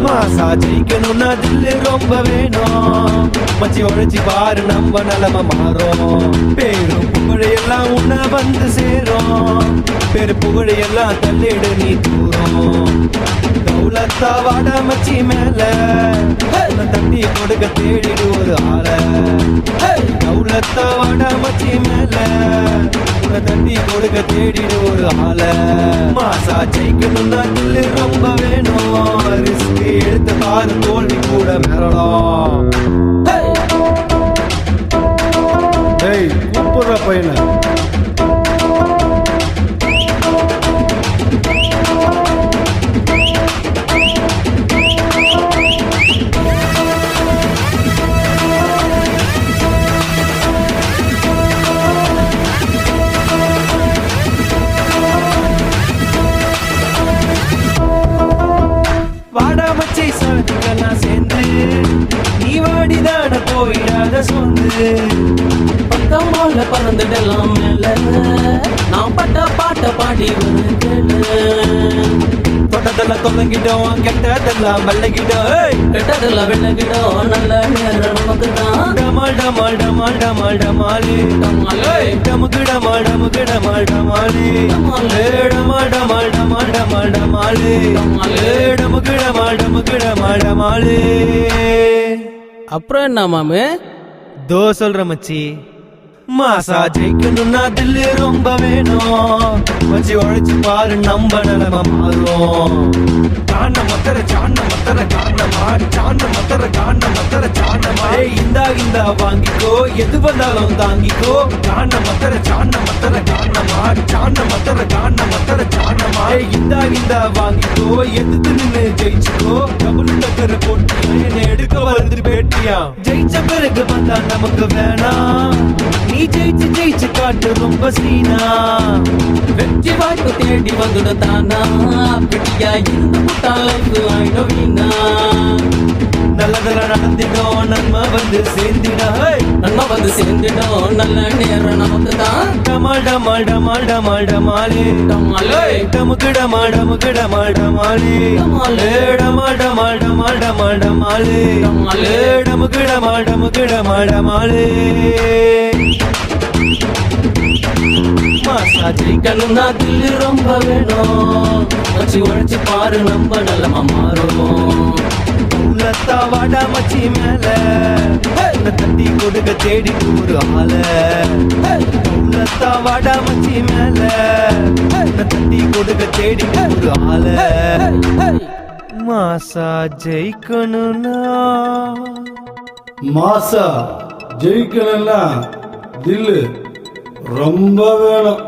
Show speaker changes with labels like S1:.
S1: மாசா ஜெயிக்கணும்னா தில்லு ரொம்ப வேணும். மச்சி உழைச்சி பாரு நம்ம நிலைமை மாறும். பேரும் புகழையெல்லாம் உன்னை வந்து சேரும். பேரு புகழையெல்லாம் தள்ளிடு நீ தூரம். தௌலத்தா வாட மச்சி மேல தட்டி கொடுக்க தேடிடு ஒரு ஆள. தௌலத்தா வாட மச்சி மேல உன்னை தட்டி கொடுக்க தேடிடு ஒரு ஆள. மாசா ஜெயிக்கணும்னா தில்லு ரொம்ப வேணும். ரிஸ்க் எடுத்து பாரு தோல்வி கூட மிரலாம். கூப்பிடுற பையன வாடா மச்சி சாதிக்கலாம் சேர்ந்து. நீ வாடிதாட போயிடாத சொந்து.
S2: பக்கம் போல பறந்துடலாம் மேல. நான் பட்ட பாட்ட பாடி கேளு.
S1: தொட்டதெல்லாம் தொலைங்கிட்டோம், கெட்டதெல்லாம் வெள்ளகிட்டோம்.
S2: கெட்டதெல்லாம் வெள்ளகிட்டோம், நல்ல நேரம் நமக்கு தான்.
S1: டமால் டமால் டமால் டமால் டமாலி டமுக்கு டமால் டமுக்கு டமால் டமாலி டமால் டமால் டமால் டமால் டமாலி டமுக்கு டமால் டமுக்கு டமால் டமாலி.
S2: அப்புறம் என்ன மாமு?
S1: தோ சொல்ற மச்சி. மாசா ஜெயிக்கணும்னா தில்லு ரொம்ப வேணும். மச்சி உழைச்சு பாரு நம்ம நிலைமை மாறும். காண மத்தர சாண மத்தர காணமா சாண மத்தர காண மத்தர சாணமா. இந்தா வாங்கிக்கோ, எது வந்தாலும் தாங்கிக்கோ. காண மத்தர சாண மத்தர காணமா சாண மத்தர காண மத்தர சாணமா. இந்தா வாங்கிக்கோ, எதிர்த்து நின்று ஜெயிச்சுக்கோ. டபுள் டக்கர் போட்டியா என்னை எடுக்க வருது பேட்டியா. ஜெயிச்ச பிறகு வந்தா நமக்கு வேணாம். நீ ஜெயிச்சு காட்டு ரொம்ப சீனா.
S2: வெற்றி வாய்ப்பு தேடி வந்துடும் தானா. பிடியா இருந்து முட்டாளைக்கு ஆயிடும் வீணா.
S1: நல்லதெல்லாம் நடந்திடும், நன்மை வந்து சேர்ந்திடா.
S2: நன்மை வந்து சேர்ந்துடும், நல்ல நேரம் நமக்கு தான்.
S1: டமால் டமால் டமால் டமால் டமாலி
S2: டமாலே
S1: டமுக்கு டமால் டமுக்கு டமால் டமாலி டமால் டமால் டமால் டமால் டமாலி டமுக்கு டமால் டமுக்கு டமால் டமாலி.
S2: மாசா ஜெயிக்கணும்னா தில்லு ரொம்ப வேணும். வச்சு உழைச்சு பாரு நம்ம நிலைமை மாறும்.
S1: உள்ளத்தா வாடா மச்சி மேல தட்டி கொடுக்க தேடி ஒரு ஆள. உள்ளத்தா வாடா மச்சி மேல தட்டி கொடுக்க தேடி ஒரு ஆள. மாசா ஜெயிக்கணும்னா
S3: மாசா ஜெயிக்கணும்னா தில்லு ரொம்ப வேணும்.